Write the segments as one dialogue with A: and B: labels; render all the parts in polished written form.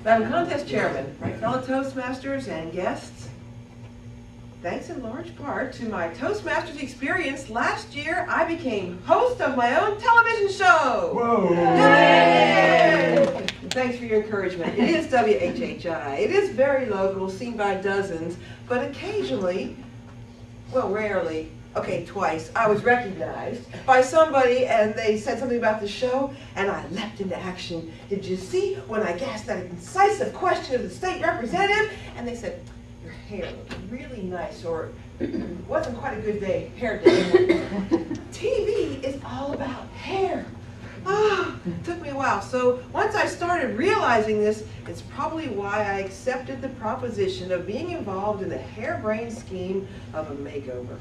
A: Madam Contest Chairman, right, fellow Toastmasters and guests, thanks in large part to my Toastmasters experience last year, I became host of my own television show.
B: Whoa!
A: Yay! Thanks for your encouragement. It is WHHI. It is very local, seen by dozens, but occasionally, well, rarely, okay, twice, I was recognized by somebody and they said something about the show and I leapt into action. Did you see when I asked that incisive question of the state representative? And they said, your hair looks really nice, or wasn't quite a good day, hair day. TV is all about hair. It took me a while. So once I started realizing this, it's probably why I accepted the proposition of being involved in the harebrained scheme of a makeover.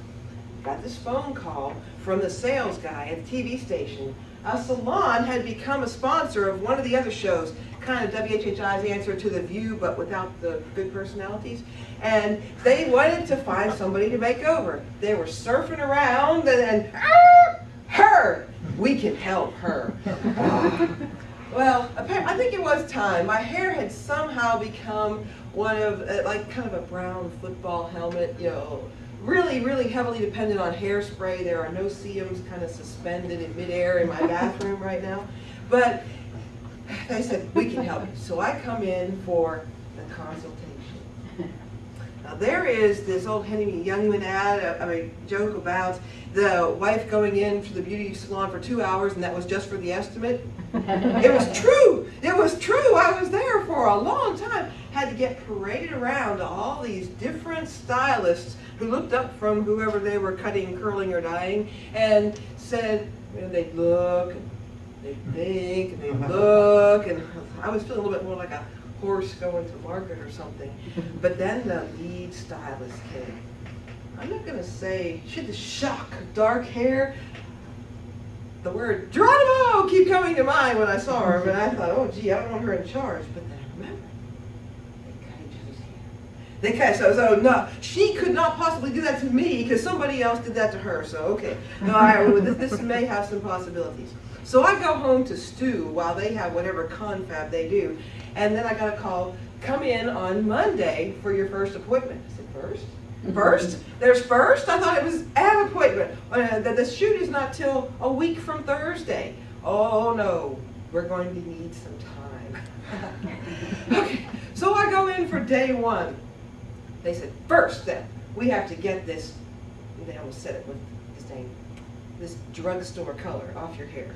A: Got this phone call from the sales guy at the TV station. A salon had become a sponsor of one of the other shows, kind of WHHI's answer to The View, but without the good personalities. And they wanted to find somebody to make over. They were surfing around and her! We can help her. Well, I think it was time. My hair had somehow become one of, like kind of a brown football helmet, you know, really, really heavily dependent on hairspray. There are no CMs kind of suspended in midair in my bathroom right now. But they said, we can help you. So I come in for the consultation. Now there is this old Henny Youngman ad, joke about the wife going in to the beauty salon for 2 hours and that was just for the estimate. It was true. It was true. I was there for a long time. Had to get paraded around to all these different stylists who looked up from whoever they were cutting, curling, or dyeing and said, you know, they'd look, and they'd think, and they'd look, and I was feeling a little bit more like a horse going to market or something. But then the lead stylist came. I'm not going to say, she had this shock of dark hair. The word Geronimo keep coming to mind when I saw her, but I thought, oh gee, I don't want her in charge. But then I remembered, they cut each other's hair. They cut, so no, she could not possibly do that to me because somebody else did that to her, so okay. No, this may have some possibilities. So I go home to stew while they have whatever confab they do, and then I got a call, come in on Monday for your first appointment. I said, first? First? There's first? I thought it was an appointment. The shoot is not till a week from Thursday. Oh no, we're going to need some time. Okay, so I go in for day one. They said, first then, we have to get this, they almost said it with disdain, this drugstore color off your hair.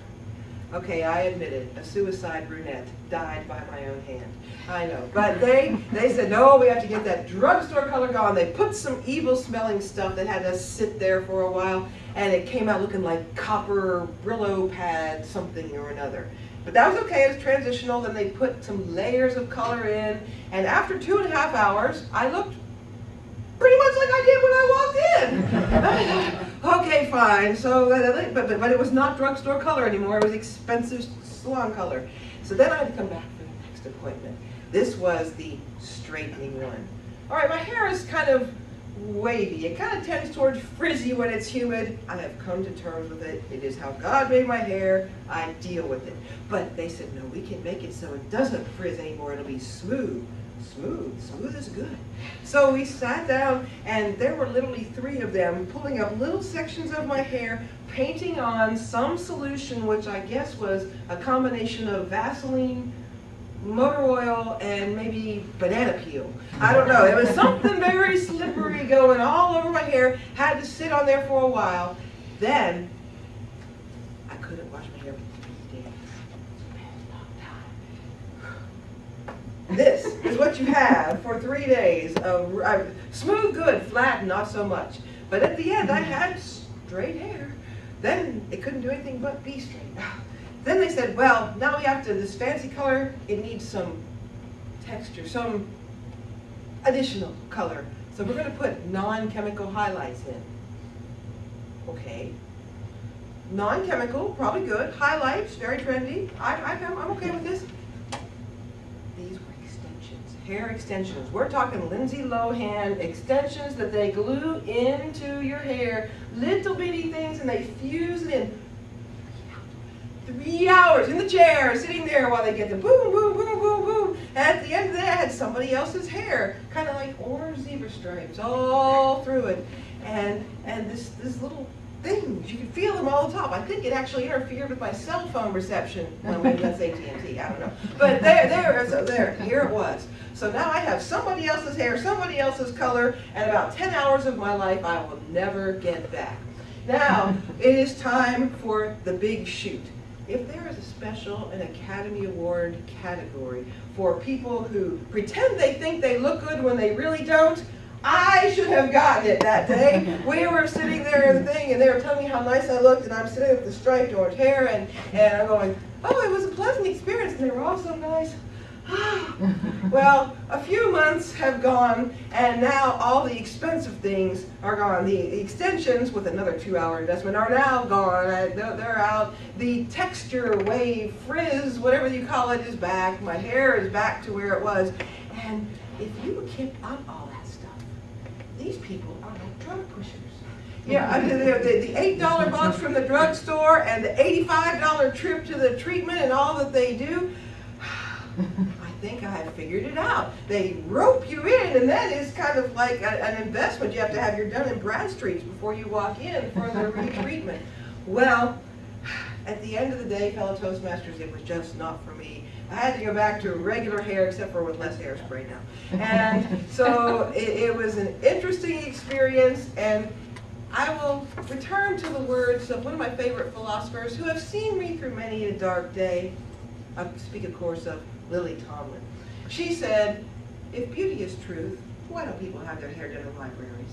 A: Okay, I admit it, a suicide brunette died by my own hand. I know, but they said, no, we have to get that drugstore color gone. They put some evil smelling stuff that had us sit there for a while, and it came out looking like copper Brillo pad something or another. But that was okay, it was transitional. Then they put some layers of color in, and after 2.5 hours, I looked pretty much like I did when I walked in. Okay, fine. So, but it was not drugstore color anymore. It was expensive salon color. So then I had to come back for the next appointment. This was the straightening one. All right, my hair is kind of wavy. It kind of tends towards frizzy when it's humid. I have come to terms with it. It is how God made my hair. I deal with it. But they said, no, we can make it so it doesn't frizz anymore. It'll be smooth. Smooth is good. So we sat down and there were literally 3 of them pulling up little sections of my hair, painting on some solution which I guess was a combination of Vaseline, motor oil, and maybe banana peel. I don't know. It was something very slippery going all over my hair. Had to sit on there for a while. Then I couldn't wash my hair for 3 days. This is what you have for 3 days of smooth, good, flat, not so much. But at the end, I had straight hair. Then it couldn't do anything but be straight. Then they said, well, now we have to, this fancy color, it needs some texture, some additional color. So we're going to put non-chemical highlights in. Okay. Non-chemical, probably good. Highlights, very trendy. I'm okay with this. These were extensions, hair extensions. We're talking Lindsay Lohan extensions that they glue into your hair, little bitty things, and they fuse it in. 3 hours in the chair, sitting there while they get the boom, boom, boom, boom, boom. And at the end of the day, I had somebody else's hair, kind of like orange zebra stripes all through it. And this little things, you could feel them all the top. I think it actually interfered with my cell phone reception when we that's AT&T, I don't know. But here it was. So now I have somebody else's hair, somebody else's color, and about 10 hours of my life I will never get back. Now, it is time for the big shoot. If there is a special, an Academy Award category for people who pretend they think they look good when they really don't, I should have gotten it that day. We were sitting there in the thing, and they were telling me how nice I looked, and I'm sitting with the striped orange hair, and I'm going, oh, it was a pleasant experience, and they were all so nice. Well, a few months have gone, and now all the expensive things are gone. The extensions, with another 2-hour investment, are now gone. They're out. The texture, wave, frizz, whatever you call it, is back. My hair is back to where it was. And if you keep up all that stuff, these people are like drug pushers. Yeah, I mean, the $8 box from the drugstore and the $85 trip to the treatment and all that they do, I think I have figured it out. They rope you in, and that is kind of like an investment. You have to have your Dun & Bradstreets before you walk in for the retreatment. Well, at the end of the day, fellow Toastmasters, it was just not for me. I had to go back to regular hair, except for with less hairspray now. And so it was an interesting experience, and I will return to the words of one of my favorite philosophers who have seen me through many a dark day. I speak, of course, of Lily Tomlin. She said, if beauty is truth, why don't people have their hair done in libraries?